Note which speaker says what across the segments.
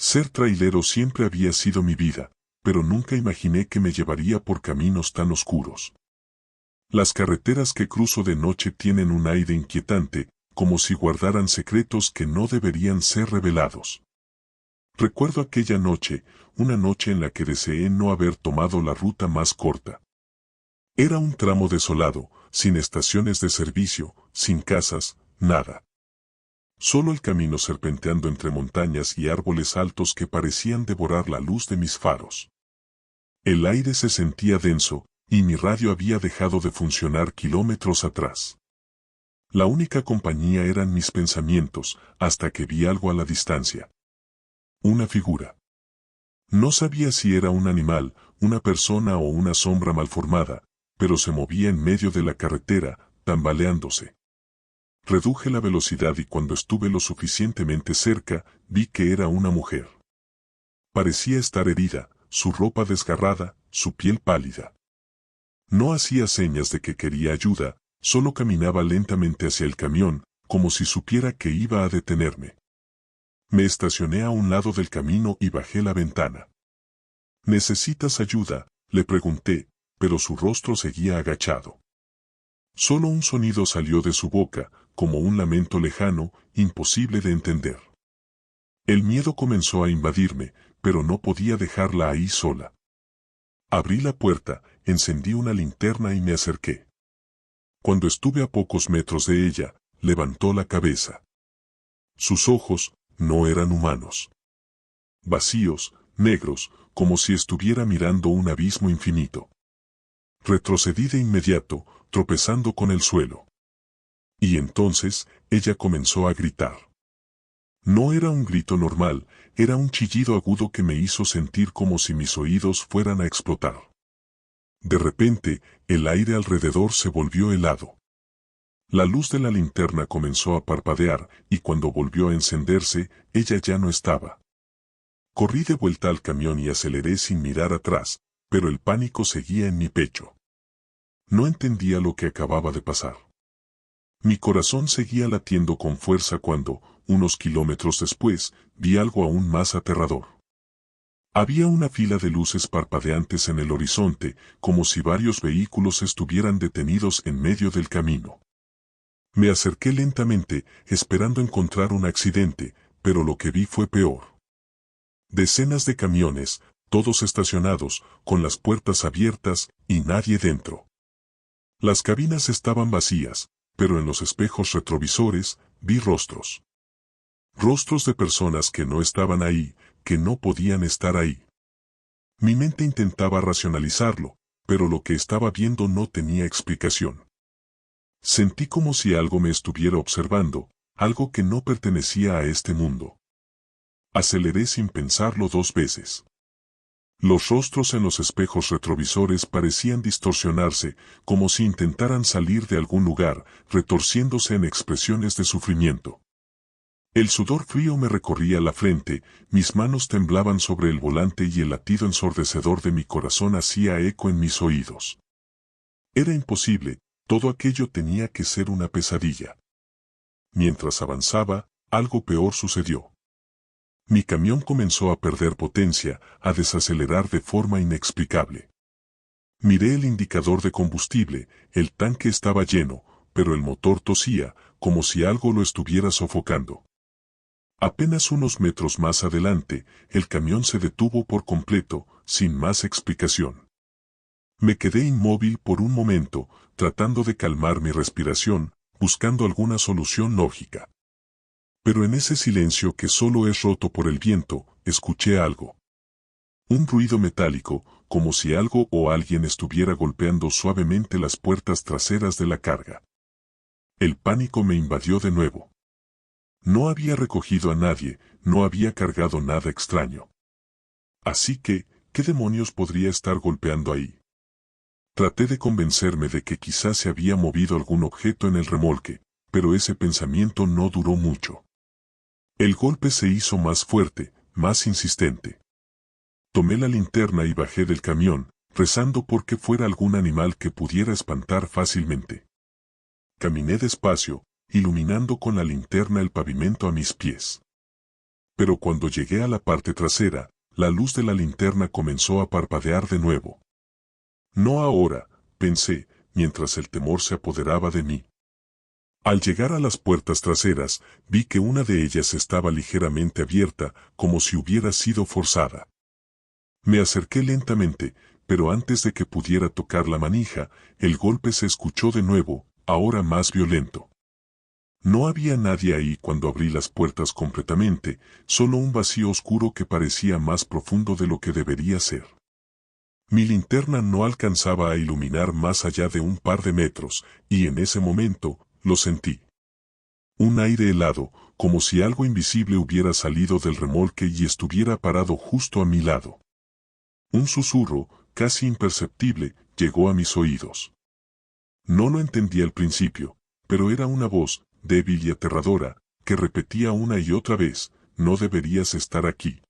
Speaker 1: Ser trailero siempre había sido mi vida, pero nunca imaginé que me llevaría por caminos tan oscuros. Las carreteras que cruzo de noche tienen un aire inquietante, como si guardaran secretos que no deberían ser revelados. Recuerdo aquella noche, una noche en la que deseé no haber tomado la ruta más corta. Era un tramo desolado, sin estaciones de servicio, sin casas, nada. Solo el camino serpenteando entre montañas y árboles altos que parecían devorar la luz de mis faros. El aire se sentía denso, y mi radio había dejado de funcionar kilómetros atrás. La única compañía eran mis pensamientos, hasta que vi algo a la distancia. Una figura. No sabía si era un animal, una persona o una sombra malformada, pero se movía en medio de la carretera, tambaleándose. Reduje la velocidad y cuando estuve lo suficientemente cerca, vi que era una mujer. Parecía estar herida, su ropa desgarrada, su piel pálida. No hacía señas de que quería ayuda, solo caminaba lentamente hacia el camión, como si supiera que iba a detenerme. Me estacioné a un lado del camino y bajé la ventana. ¿Necesitas ayuda?, le pregunté, pero su rostro seguía agachado. Solo un sonido salió de su boca, como un lamento lejano, imposible de entender. El miedo comenzó a invadirme, pero no podía dejarla ahí sola. Abrí la puerta, encendí una linterna y me acerqué. Cuando estuve a pocos metros de ella, levantó la cabeza. Sus ojos no eran humanos. Vacíos, negros, como si estuviera mirando un abismo infinito. Retrocedí de inmediato, tropezando con el suelo. Y entonces, ella comenzó a gritar. No era un grito normal, era un chillido agudo que me hizo sentir como si mis oídos fueran a explotar. De repente, el aire alrededor se volvió helado. La luz de la linterna comenzó a parpadear, y cuando volvió a encenderse, ella ya no estaba. Corrí de vuelta al camión y aceleré sin mirar atrás, pero el pánico seguía en mi pecho. No entendía lo que acababa de pasar. Mi corazón seguía latiendo con fuerza cuando, unos kilómetros después, vi algo aún más aterrador. Había una fila de luces parpadeantes en el horizonte, como si varios vehículos estuvieran detenidos en medio del camino. Me acerqué lentamente, esperando encontrar un accidente, pero lo que vi fue peor. Decenas de camiones, todos estacionados, con las puertas abiertas, y nadie dentro. Las cabinas estaban vacías, pero en los espejos retrovisores, vi rostros. Rostros de personas que no estaban ahí, que no podían estar ahí. Mi mente intentaba racionalizarlo, pero lo que estaba viendo no tenía explicación. Sentí como si algo me estuviera observando, algo que no pertenecía a este mundo. Aceleré sin pensarlo 2 veces. Los rostros en los espejos retrovisores parecían distorsionarse, como si intentaran salir de algún lugar, retorciéndose en expresiones de sufrimiento. El sudor frío me recorría la frente, mis manos temblaban sobre el volante y el latido ensordecedor de mi corazón hacía eco en mis oídos. Era imposible, todo aquello tenía que ser una pesadilla. Mientras avanzaba, algo peor sucedió. Mi camión comenzó a perder potencia, a desacelerar de forma inexplicable. Miré el indicador de combustible, el tanque estaba lleno, pero el motor tosía, como si algo lo estuviera sofocando. Apenas unos metros más adelante, el camión se detuvo por completo, sin más explicación. Me quedé inmóvil por un momento, tratando de calmar mi respiración, buscando alguna solución lógica. Pero en ese silencio que solo es roto por el viento, escuché algo. Un ruido metálico, como si algo o alguien estuviera golpeando suavemente las puertas traseras de la carga. El pánico me invadió de nuevo. No había recogido a nadie, no había cargado nada extraño. Así que, ¿qué demonios podría estar golpeando ahí? Traté de convencerme de que quizás se había movido algún objeto en el remolque, pero ese pensamiento no duró mucho. El golpe se hizo más fuerte, más insistente. Tomé la linterna y bajé del camión, rezando porque fuera algún animal que pudiera espantar fácilmente. Caminé despacio, iluminando con la linterna el pavimento a mis pies. pero cuando llegué a la parte trasera, la luz de la linterna comenzó a parpadear de nuevo. No ahora, pensé, mientras el temor se apoderaba de mí. Al llegar a las puertas traseras, vi que una de ellas estaba ligeramente abierta, como si hubiera sido forzada. Me acerqué lentamente, pero antes de que pudiera tocar la manija, el golpe se escuchó de nuevo, ahora más violento. No había nadie ahí cuando abrí las puertas completamente, solo un vacío oscuro que parecía más profundo de lo que debería ser. Mi linterna no alcanzaba a iluminar más allá de un par de metros, y en ese momento, lo sentí. Un aire helado, como si algo invisible hubiera salido del remolque y estuviera parado justo a mi lado. Un susurro, casi imperceptible, llegó a mis oídos. No lo entendí al principio, pero era una voz, débil y aterradora, que repetía una y otra vez, «No deberías estar aquí».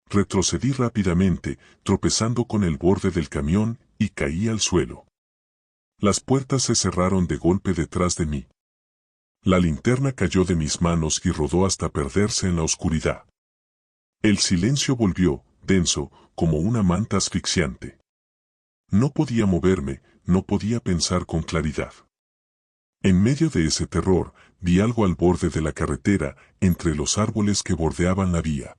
Speaker 1: Retrocedí rápidamente, tropezando con el borde del camión, y caí al suelo. Las puertas se cerraron de golpe detrás de mí. La linterna cayó de mis manos y rodó hasta perderse en la oscuridad. El silencio volvió, denso, como una manta asfixiante. No podía moverme, no podía pensar con claridad. En medio de ese terror, vi algo al borde de la carretera, entre los árboles que bordeaban la vía.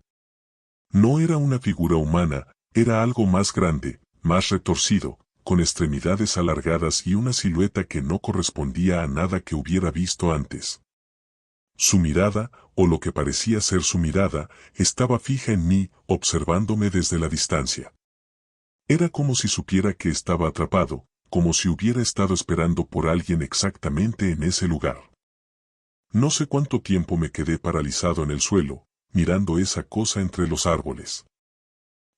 Speaker 1: No era una figura humana, era algo más grande, más retorcido, con extremidades alargadas y una silueta que no correspondía a nada que hubiera visto antes. Su mirada, o lo que parecía ser su mirada, estaba fija en mí, observándome desde la distancia. Era como si supiera que estaba atrapado, como si hubiera estado esperando por alguien exactamente en ese lugar. No sé cuánto tiempo me quedé paralizado en el suelo, mirando esa cosa entre los árboles.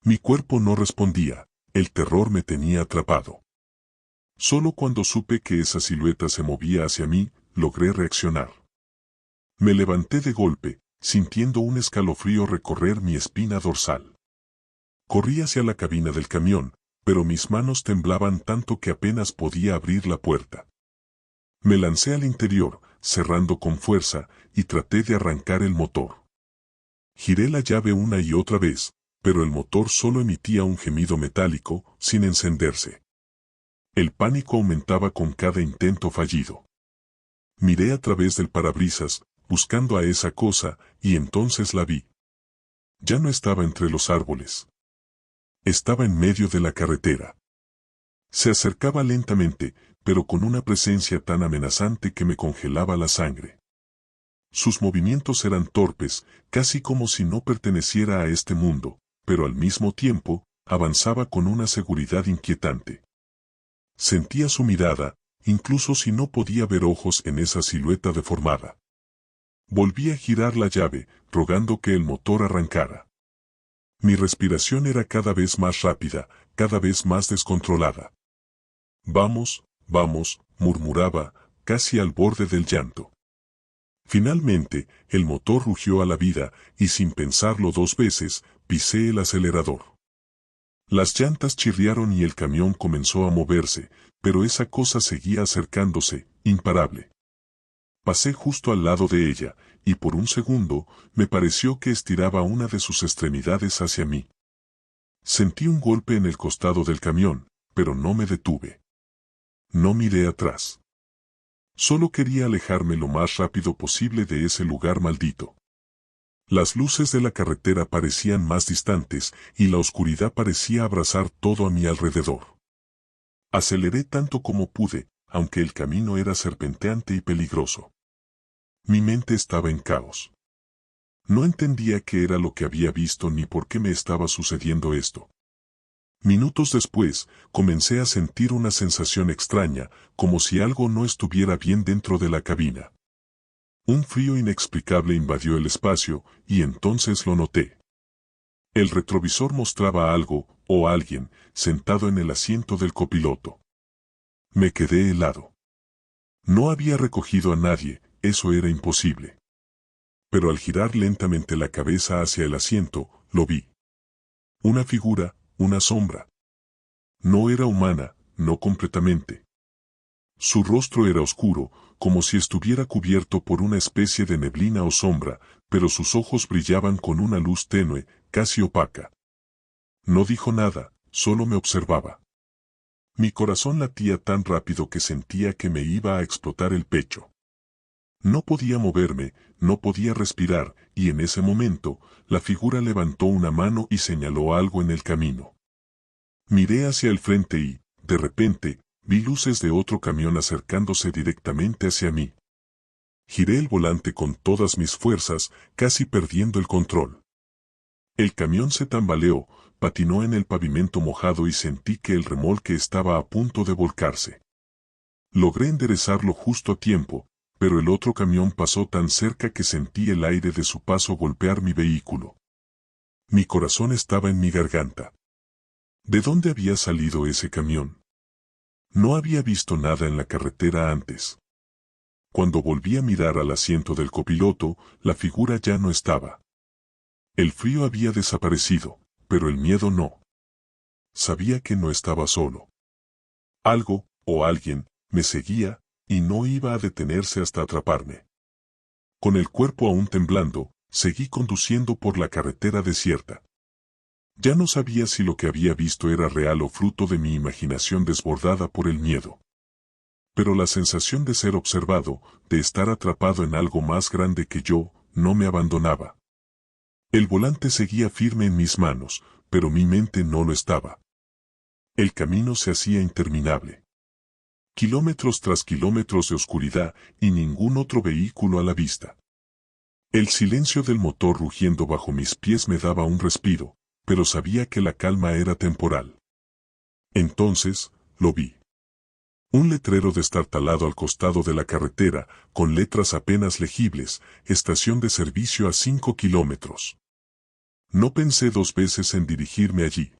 Speaker 1: Mi cuerpo no respondía, el terror me tenía atrapado. Solo cuando supe que esa silueta se movía hacia mí, logré reaccionar. Me levanté de golpe, sintiendo un escalofrío recorrer mi espina dorsal. Corrí hacia la cabina del camión, pero mis manos temblaban tanto que apenas podía abrir la puerta. Me lancé al interior, cerrando con fuerza, y traté de arrancar el motor. Giré la llave una y otra vez, pero el motor solo emitía un gemido metálico, sin encenderse. El pánico aumentaba con cada intento fallido. Miré a través del parabrisas, buscando a esa cosa, y entonces la vi. Ya no estaba entre los árboles. Estaba en medio de la carretera. Se acercaba lentamente, pero con una presencia tan amenazante que me congelaba la sangre. Sus movimientos eran torpes, casi como si no perteneciera a este mundo, pero al mismo tiempo, avanzaba con una seguridad inquietante. Sentía su mirada, incluso si no podía ver ojos en esa silueta deformada. Volví a girar la llave, rogando que el motor arrancara. Mi respiración era cada vez más rápida, cada vez más descontrolada. «Vamos, vamos», murmuraba, casi al borde del llanto. Finalmente, el motor rugió a la vida, y sin pensarlo dos veces, pisé el acelerador. Las llantas chirriaron y el camión comenzó a moverse, pero esa cosa seguía acercándose, imparable. Pasé justo al lado de ella, y por un segundo, me pareció que estiraba una de sus extremidades hacia mí. Sentí un golpe en el costado del camión, pero no me detuve. No miré atrás. Solo quería alejarme lo más rápido posible de ese lugar maldito. Las luces de la carretera parecían más distantes, y la oscuridad parecía abrazar todo a mi alrededor. Aceleré tanto como pude, aunque el camino era serpenteante y peligroso. Mi mente estaba en caos. No entendía qué era lo que había visto ni por qué me estaba sucediendo esto. Minutos después, comencé a sentir una sensación extraña, como si algo no estuviera bien dentro de la cabina. Un frío inexplicable invadió el espacio, y entonces lo noté. El retrovisor mostraba algo, o alguien, sentado en el asiento del copiloto. Me quedé helado. No había recogido a nadie, eso era imposible. Pero al girar lentamente la cabeza hacia el asiento, lo vi. Una figura, una sombra. No era humana, no completamente. Su rostro era oscuro, como si estuviera cubierto por una especie de neblina o sombra, pero sus ojos brillaban con una luz tenue, casi opaca. No dijo nada, solo me observaba. Mi corazón latía tan rápido que sentía que me iba a explotar el pecho. No podía moverme, no podía respirar, y en ese momento, la figura levantó una mano y señaló algo en el camino. Miré hacia el frente y, de repente, vi luces de otro camión acercándose directamente hacia mí. Giré el volante con todas mis fuerzas, casi perdiendo el control. El camión se tambaleó, patinó en el pavimento mojado y sentí que el remolque estaba a punto de volcarse. Logré enderezarlo justo a tiempo, pero el otro camión pasó tan cerca que sentí el aire de su paso golpear mi vehículo. Mi corazón estaba en mi garganta. ¿De dónde había salido ese camión? No había visto nada en la carretera antes. Cuando volví a mirar al asiento del copiloto, la figura ya no estaba. El frío había desaparecido, pero el miedo no. Sabía que no estaba solo. Algo, o alguien, me seguía, y no iba a detenerse hasta atraparme. Con el cuerpo aún temblando, seguí conduciendo por la carretera desierta. Ya no sabía si lo que había visto era real o fruto de mi imaginación desbordada por el miedo. Pero la sensación de ser observado, de estar atrapado en algo más grande que yo, no me abandonaba. El volante seguía firme en mis manos, pero mi mente no lo estaba. El camino se hacía interminable. Kilómetros tras kilómetros de oscuridad y ningún otro vehículo a la vista. El silencio del motor rugiendo bajo mis pies me daba un respiro, pero sabía que la calma era temporal. Entonces, lo vi. Un letrero destartalado al costado de la carretera, con letras apenas legibles, estación de servicio a 5 kilómetros. No pensé dos veces en dirigirme allí.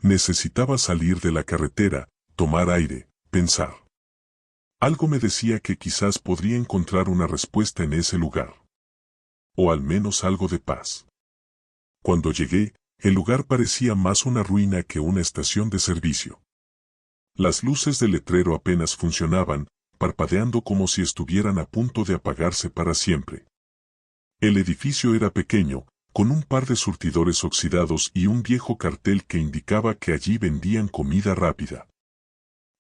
Speaker 1: Necesitaba salir de la carretera, tomar aire, pensar. Algo me decía que quizás podría encontrar una respuesta en ese lugar. O al menos algo de paz. Cuando llegué, el lugar parecía más una ruina que una estación de servicio. Las luces del letrero apenas funcionaban, parpadeando como si estuvieran a punto de apagarse para siempre. El edificio era pequeño, con un par de surtidores oxidados y un viejo cartel que indicaba que allí vendían comida rápida.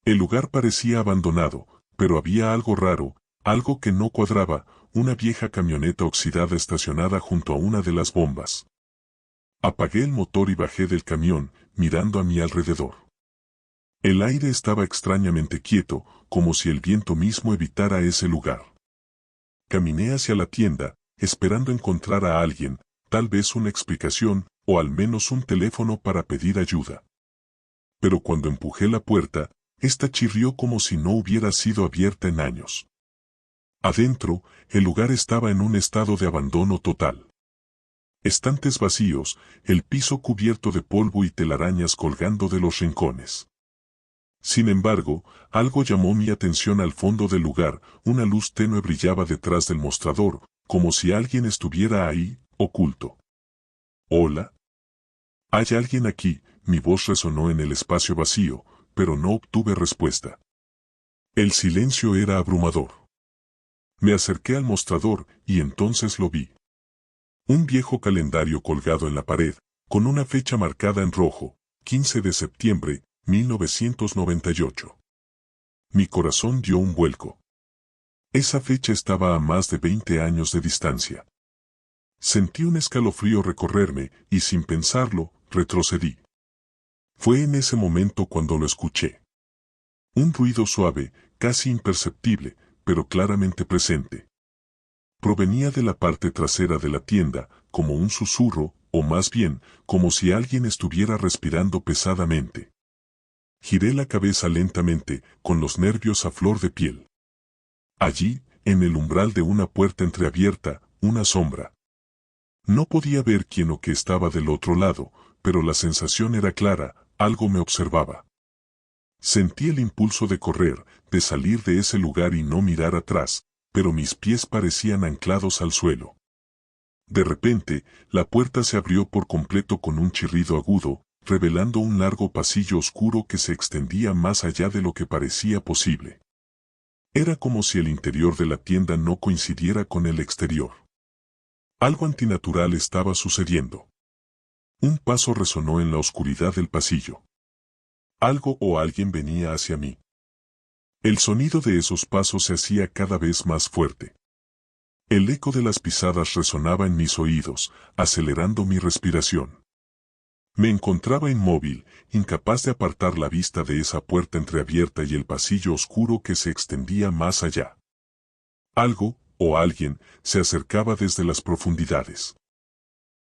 Speaker 1: El lugar parecía abandonado, pero había algo raro, algo que no cuadraba, una vieja camioneta oxidada estacionada junto a una de las bombas. Apagué el motor y bajé del camión, mirando a mi alrededor. El aire estaba extrañamente quieto, como si el viento mismo evitara ese lugar. Caminé hacia la tienda, esperando encontrar a alguien, tal vez una explicación, o al menos un teléfono para pedir ayuda. Pero cuando empujé la puerta, esta chirrió como si no hubiera sido abierta en años. Adentro, el lugar estaba en un estado de abandono total. Estantes vacíos, el piso cubierto de polvo y telarañas colgando de los rincones. Sin embargo, algo llamó mi atención al fondo del lugar, una luz tenue brillaba detrás del mostrador, como si alguien estuviera ahí, oculto. ¿Hola? ¿Hay alguien aquí? Mi voz resonó en el espacio vacío, pero no obtuve respuesta. El silencio era abrumador. Me acerqué al mostrador, y entonces lo vi. Un viejo calendario colgado en la pared, con una fecha marcada en rojo, 15 de septiembre, 1998. Mi corazón dio un vuelco. Esa fecha estaba a más de 20 años de distancia. Sentí un escalofrío recorrerme, y sin pensarlo, retrocedí. Fue en ese momento cuando lo escuché. Un ruido suave, casi imperceptible, pero claramente presente. Provenía de la parte trasera de la tienda, como un susurro, o más bien, como si alguien estuviera respirando pesadamente. Giré la cabeza lentamente, con los nervios a flor de piel. Allí, en el umbral de una puerta entreabierta, una sombra. No podía ver quién o qué estaba del otro lado, pero la sensación era clara, algo me observaba. Sentí el impulso de correr, de salir de ese lugar y no mirar atrás, pero mis pies parecían anclados al suelo. De repente, la puerta se abrió por completo con un chirrido agudo, revelando un largo pasillo oscuro que se extendía más allá de lo que parecía posible. Era como si el interior de la tienda no coincidiera con el exterior. Algo antinatural estaba sucediendo. Un paso resonó en la oscuridad del pasillo. Algo o alguien venía hacia mí. El sonido de esos pasos se hacía cada vez más fuerte. El eco de las pisadas resonaba en mis oídos, acelerando mi respiración. Me encontraba inmóvil, incapaz de apartar la vista de esa puerta entreabierta y el pasillo oscuro que se extendía más allá. Algo, o alguien, se acercaba desde las profundidades.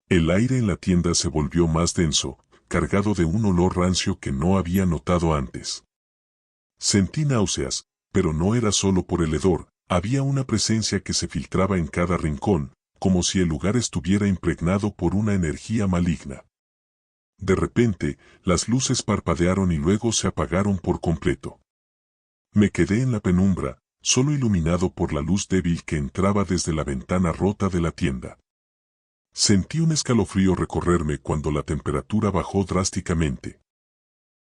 Speaker 1: El aire en la tienda se volvió más denso, cargado de un olor rancio que no había notado antes. Sentí náuseas, pero no era solo por el hedor, había una presencia que se filtraba en cada rincón, como si el lugar estuviera impregnado por una energía maligna. De repente, las luces parpadearon y luego se apagaron por completo. Me quedé en la penumbra, solo iluminado por la luz débil que entraba desde la ventana rota de la tienda. Sentí un escalofrío recorrerme cuando la temperatura bajó drásticamente.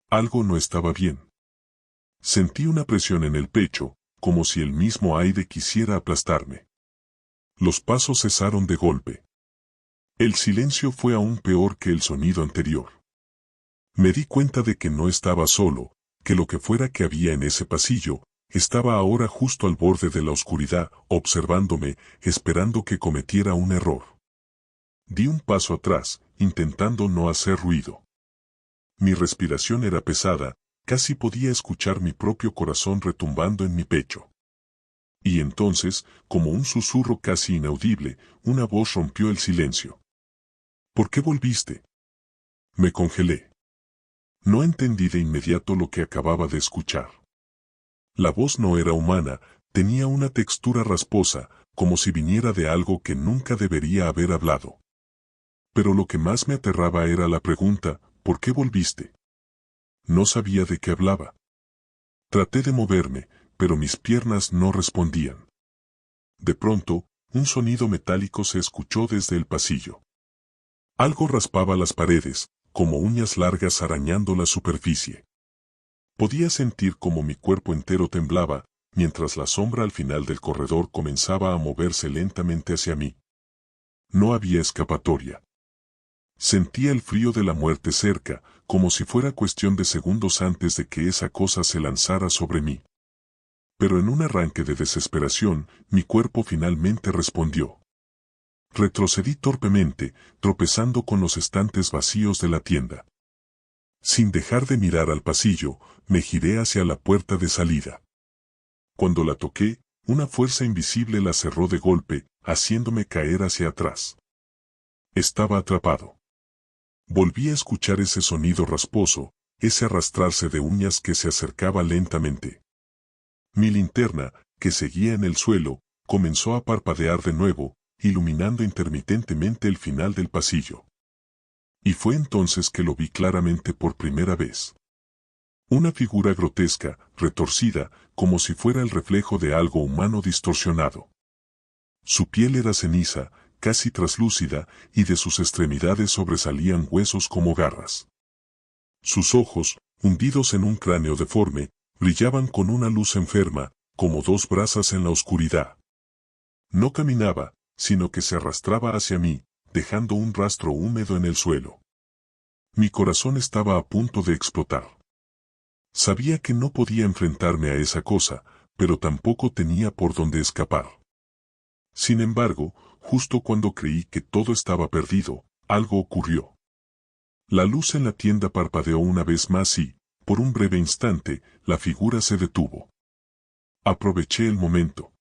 Speaker 1: Algo no estaba bien. Sentí una presión en el pecho, como si el mismo aire quisiera aplastarme. Los pasos cesaron de golpe. El silencio fue aún peor que el sonido anterior. Me di cuenta de que no estaba solo, que lo que fuera que había en ese pasillo, estaba ahora justo al borde de la oscuridad, observándome, esperando que cometiera un error. Di un paso atrás, intentando no hacer ruido. Mi respiración era pesada, casi podía escuchar mi propio corazón retumbando en mi pecho. Y entonces, como un susurro casi inaudible, una voz rompió el silencio. ¿Por qué volviste? Me congelé. No entendí de inmediato lo que acababa de escuchar. La voz no era humana, tenía una textura rasposa, como si viniera de algo que nunca debería haber hablado. Pero lo que más me aterraba era la pregunta, ¿por qué volviste? No sabía de qué hablaba. Traté de moverme, pero mis piernas no respondían. De pronto, un sonido metálico se escuchó desde el pasillo. Algo raspaba las paredes, como uñas largas arañando la superficie. Podía sentir como mi cuerpo entero temblaba, mientras la sombra al final del corredor comenzaba a moverse lentamente hacia mí. No había escapatoria. Sentía el frío de la muerte cerca, como si fuera cuestión de segundos antes de que esa cosa se lanzara sobre mí. Pero en un arranque de desesperación, mi cuerpo finalmente respondió. Retrocedí torpemente, tropezando con los estantes vacíos de la tienda. Sin dejar de mirar al pasillo, me giré hacia la puerta de salida. Cuando la toqué, una fuerza invisible la cerró de golpe, haciéndome caer hacia atrás. Estaba atrapado. Volví a escuchar ese sonido rasposo, ese arrastrarse de uñas que se acercaba lentamente. Mi linterna, que seguía en el suelo, comenzó a parpadear de nuevo, iluminando intermitentemente el final del pasillo. Y fue entonces que lo vi claramente por primera vez. Una figura grotesca, retorcida, como si fuera el reflejo de algo humano distorsionado. Su piel era ceniza, casi traslúcida, y de sus extremidades sobresalían huesos como garras. Sus ojos, hundidos en un cráneo deforme, brillaban con una luz enferma, como dos brasas en la oscuridad. No caminaba, sino que se arrastraba hacia mí, dejando un rastro húmedo en el suelo. Mi corazón estaba a punto de explotar. Sabía que no podía enfrentarme a esa cosa, pero tampoco tenía por dónde escapar. Sin embargo, justo cuando creí que todo estaba perdido, algo ocurrió. La luz en la tienda parpadeó una vez más y, por un breve instante, la figura se detuvo. Aproveché el momento.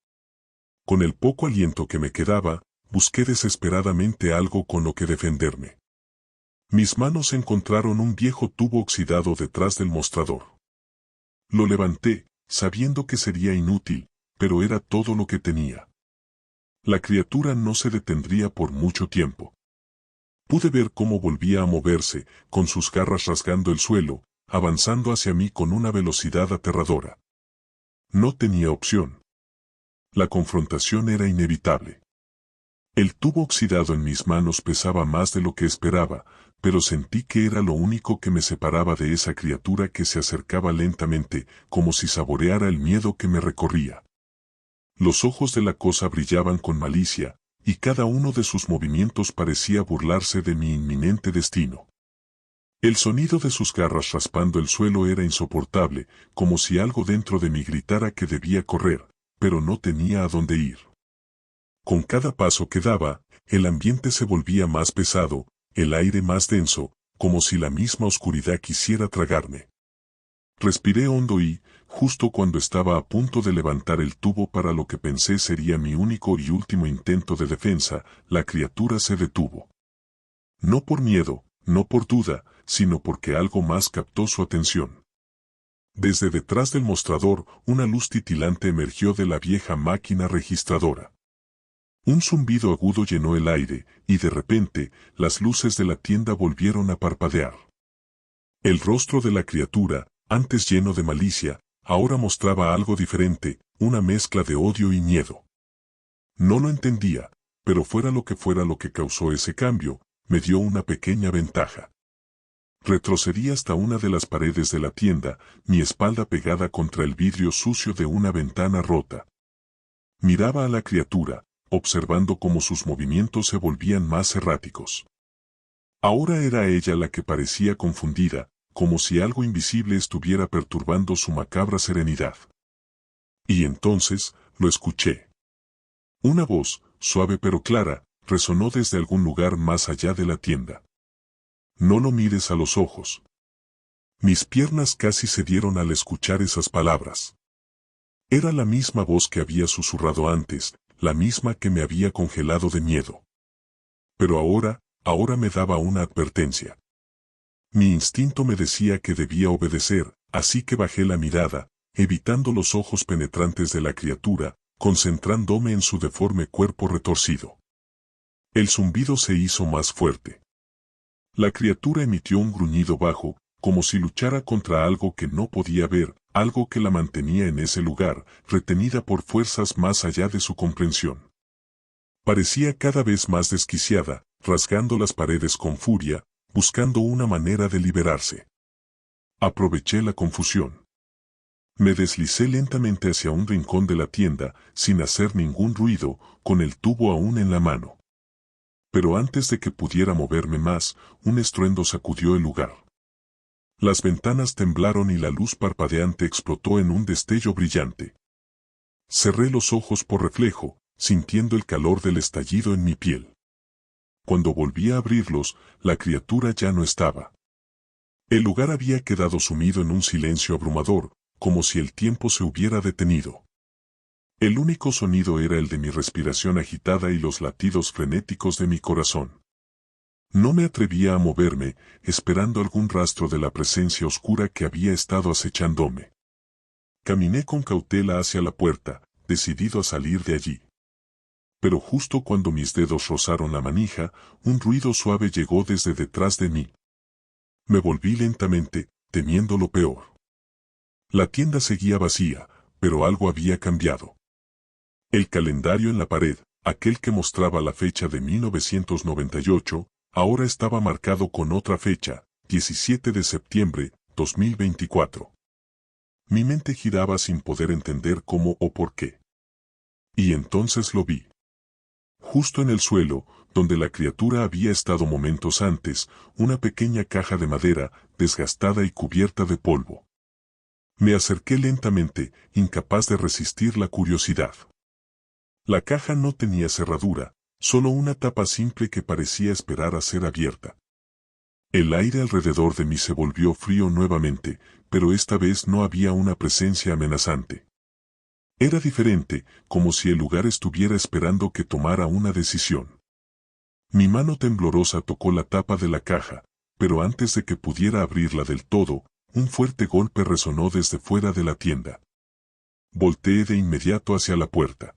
Speaker 1: Con el poco aliento que me quedaba, busqué desesperadamente algo con lo que defenderme. Mis manos encontraron un viejo tubo oxidado detrás del mostrador. Lo levanté, sabiendo que sería inútil, pero era todo lo que tenía. La criatura no se detendría por mucho tiempo. Pude ver cómo volvía a moverse, con sus garras rasgando el suelo, avanzando hacia mí con una velocidad aterradora. No tenía opción. La confrontación era inevitable. El tubo oxidado en mis manos pesaba más de lo que esperaba, pero sentí que era lo único que me separaba de esa criatura que se acercaba lentamente, como si saboreara el miedo que me recorría. Los ojos de la cosa brillaban con malicia, y cada uno de sus movimientos parecía burlarse de mi inminente destino. El sonido de sus garras raspando el suelo era insoportable, como si algo dentro de mí gritara que debía correr, pero no tenía a dónde ir. Con cada paso que daba, el ambiente se volvía más pesado, el aire más denso, como si la misma oscuridad quisiera tragarme. Respiré hondo y, justo cuando estaba a punto de levantar el tubo para lo que pensé sería mi único y último intento de defensa, la criatura se detuvo. No por miedo, no por duda, sino porque algo más captó su atención. Desde detrás del mostrador, una luz titilante emergió de la vieja máquina registradora. Un zumbido agudo llenó el aire, y de repente, las luces de la tienda volvieron a parpadear. El rostro de la criatura, antes lleno de malicia, ahora mostraba algo diferente, una mezcla de odio y miedo. No lo entendía, pero fuera lo que causó ese cambio, me dio una pequeña ventaja. Retrocedí hasta una de las paredes de la tienda, mi espalda pegada contra el vidrio sucio de una ventana rota. Miraba a la criatura, observando cómo sus movimientos se volvían más erráticos. Ahora era ella la que parecía confundida, como si algo invisible estuviera perturbando su macabra serenidad. Y entonces, lo escuché. Una voz, suave pero clara, resonó desde algún lugar más allá de la tienda. No lo mires a los ojos. Mis piernas casi cedieron al escuchar esas palabras. Era la misma voz que había susurrado antes, la misma que me había congelado de miedo. Pero ahora me daba una advertencia. Mi instinto me decía que debía obedecer, así que bajé la mirada, evitando los ojos penetrantes de la criatura, concentrándome en su deforme cuerpo retorcido. El zumbido se hizo más fuerte. La criatura emitió un gruñido bajo, como si luchara contra algo que no podía ver, algo que la mantenía en ese lugar, retenida por fuerzas más allá de su comprensión. Parecía cada vez más desquiciada, rasgando las paredes con furia, buscando una manera de liberarse. Aproveché la confusión. Me deslicé lentamente hacia un rincón de la tienda, sin hacer ningún ruido, con el tubo aún en la mano. Pero antes de que pudiera moverme más, un estruendo sacudió el lugar. Las ventanas temblaron y la luz parpadeante explotó en un destello brillante. Cerré los ojos por reflejo, sintiendo el calor del estallido en mi piel. Cuando volví a abrirlos, la criatura ya no estaba. El lugar había quedado sumido en un silencio abrumador, como si el tiempo se hubiera detenido. El único sonido era el de mi respiración agitada y los latidos frenéticos de mi corazón. No me atrevía a moverme, esperando algún rastro de la presencia oscura que había estado acechándome. Caminé con cautela hacia la puerta, decidido a salir de allí. Pero justo cuando mis dedos rozaron la manija, un ruido suave llegó desde detrás de mí. Me volví lentamente, temiendo lo peor. La tienda seguía vacía, pero algo había cambiado. El calendario en la pared, aquel que mostraba la fecha de 1998, ahora estaba marcado con otra fecha, 17 de septiembre, 2024. Mi mente giraba sin poder entender cómo o por qué. Y entonces lo vi. Justo en el suelo, donde la criatura había estado momentos antes, una pequeña caja de madera, desgastada y cubierta de polvo. Me acerqué lentamente, incapaz de resistir la curiosidad. La caja no tenía cerradura, solo una tapa simple que parecía esperar a ser abierta. El aire alrededor de mí se volvió frío nuevamente, pero esta vez no había una presencia amenazante. Era diferente, como si el lugar estuviera esperando que tomara una decisión. Mi mano temblorosa tocó la tapa de la caja, pero antes de que pudiera abrirla del todo, un fuerte golpe resonó desde fuera de la tienda. Volteé de inmediato hacia la puerta.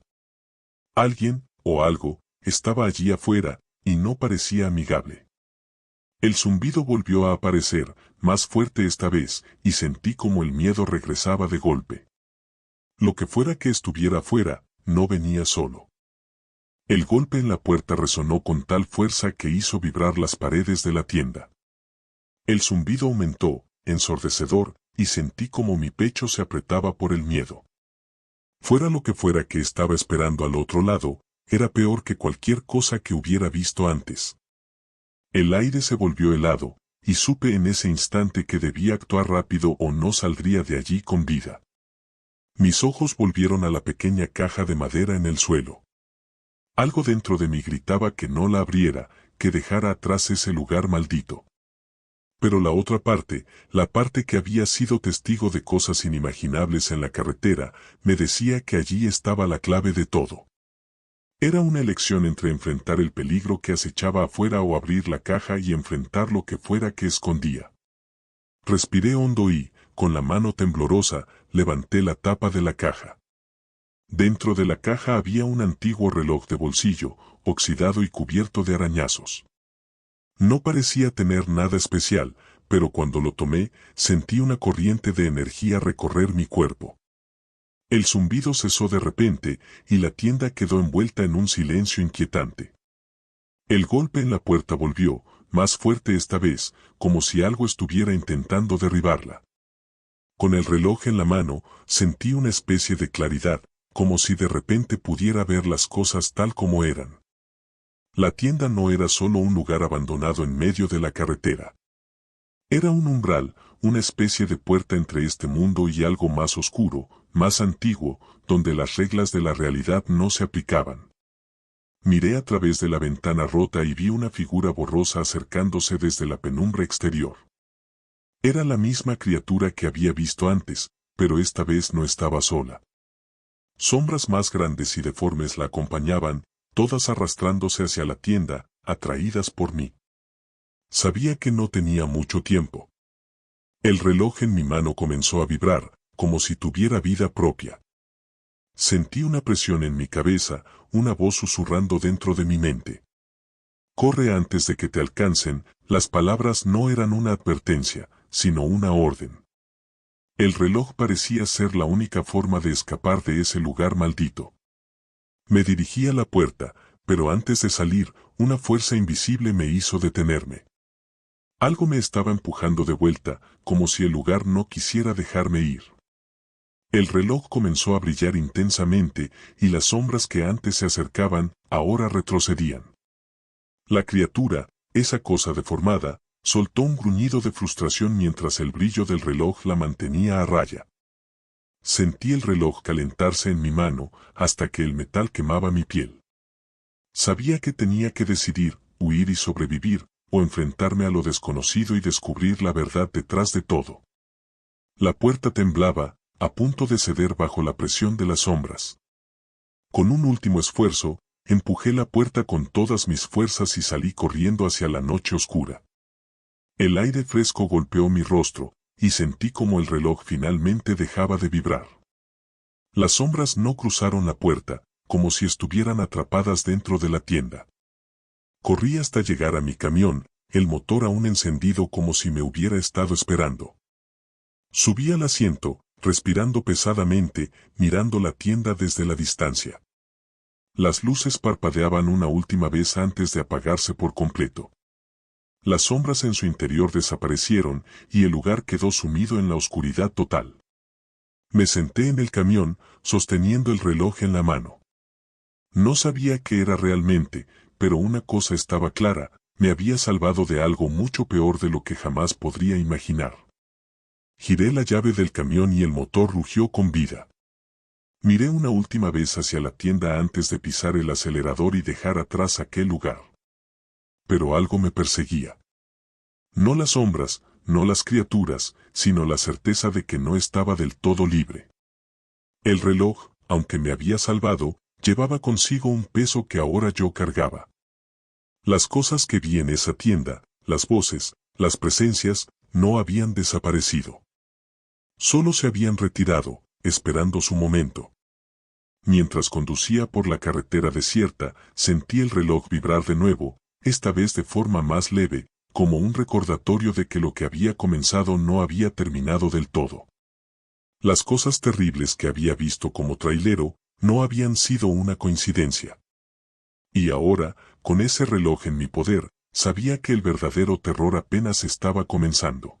Speaker 1: Alguien, o algo, estaba allí afuera, y no parecía amigable. El zumbido volvió a aparecer, más fuerte esta vez, y sentí como el miedo regresaba de golpe. Lo que fuera que estuviera afuera, no venía solo. El golpe en la puerta resonó con tal fuerza que hizo vibrar las paredes de la tienda. El zumbido aumentó, ensordecedor, y sentí como mi pecho se apretaba por el miedo. Fuera lo que fuera que estaba esperando al otro lado, era peor que cualquier cosa que hubiera visto antes. El aire se volvió helado, y supe en ese instante que debía actuar rápido o no saldría de allí con vida. Mis ojos volvieron a la pequeña caja de madera en el suelo. Algo dentro de mí gritaba que no la abriera, que dejara atrás ese lugar maldito. Pero la otra parte, la parte que había sido testigo de cosas inimaginables en la carretera, me decía que allí estaba la clave de todo. Era una elección entre enfrentar el peligro que acechaba afuera o abrir la caja y enfrentar lo que fuera que escondía. Respiré hondo y, con la mano temblorosa, levanté la tapa de la caja. Dentro de la caja había un antiguo reloj de bolsillo, oxidado y cubierto de arañazos. No parecía tener nada especial, pero cuando lo tomé, sentí una corriente de energía recorrer mi cuerpo. El zumbido cesó de repente, y la tienda quedó envuelta en un silencio inquietante. El golpe en la puerta volvió, más fuerte esta vez, como si algo estuviera intentando derribarla. Con el reloj en la mano, sentí una especie de claridad, como si de repente pudiera ver las cosas tal como eran. La tienda no era solo un lugar abandonado en medio de la carretera. Era un umbral, una especie de puerta entre este mundo y algo más oscuro, más antiguo, donde las reglas de la realidad no se aplicaban. Miré a través de la ventana rota y vi una figura borrosa acercándose desde la penumbra exterior. Era la misma criatura que había visto antes, pero esta vez no estaba sola. Sombras más grandes y deformes la acompañaban, todas arrastrándose hacia la tienda, atraídas por mí. Sabía que no tenía mucho tiempo. El reloj en mi mano comenzó a vibrar, como si tuviera vida propia. Sentí una presión en mi cabeza, una voz susurrando dentro de mi mente. Corre antes de que te alcancen. Las palabras no eran una advertencia, sino una orden. El reloj parecía ser la única forma de escapar de ese lugar maldito. Me dirigí a la puerta, pero antes de salir, una fuerza invisible me hizo detenerme. Algo me estaba empujando de vuelta, como si el lugar no quisiera dejarme ir. El reloj comenzó a brillar intensamente, y las sombras que antes se acercaban, ahora retrocedían. La criatura, esa cosa deformada, soltó un gruñido de frustración mientras el brillo del reloj la mantenía a raya. Sentí el reloj calentarse en mi mano, hasta que el metal quemaba mi piel. Sabía que tenía que decidir, huir y sobrevivir, o enfrentarme a lo desconocido y descubrir la verdad detrás de todo. La puerta temblaba, a punto de ceder bajo la presión de las sombras. Con un último esfuerzo, empujé la puerta con todas mis fuerzas y salí corriendo hacia la noche oscura. El aire fresco golpeó mi rostro, y sentí como el reloj finalmente dejaba de vibrar. Las sombras no cruzaron la puerta, como si estuvieran atrapadas dentro de la tienda. Corrí hasta llegar a mi camión, el motor aún encendido como si me hubiera estado esperando. Subí al asiento, respirando pesadamente, mirando la tienda desde la distancia. Las luces parpadeaban una última vez antes de apagarse por completo. Las sombras en su interior desaparecieron, y el lugar quedó sumido en la oscuridad total. Me senté en el camión, sosteniendo el reloj en la mano. No sabía qué era realmente, pero una cosa estaba clara, me había salvado de algo mucho peor de lo que jamás podría imaginar. Giré la llave del camión y el motor rugió con vida. Miré una última vez hacia la tienda antes de pisar el acelerador y dejar atrás aquel lugar. Pero algo me perseguía. No las sombras, no las criaturas, sino la certeza de que no estaba del todo libre. El reloj, aunque me había salvado, llevaba consigo un peso que ahora yo cargaba. Las cosas que vi en esa tienda, las voces, las presencias, no habían desaparecido. Solo se habían retirado, esperando su momento. Mientras conducía por la carretera desierta, sentí el reloj vibrar de nuevo, esta vez de forma más leve, como un recordatorio de que lo que había comenzado no había terminado del todo. Las cosas terribles que había visto como trailero, no habían sido una coincidencia. Y ahora, con ese reloj en mi poder, sabía que el verdadero terror apenas estaba comenzando.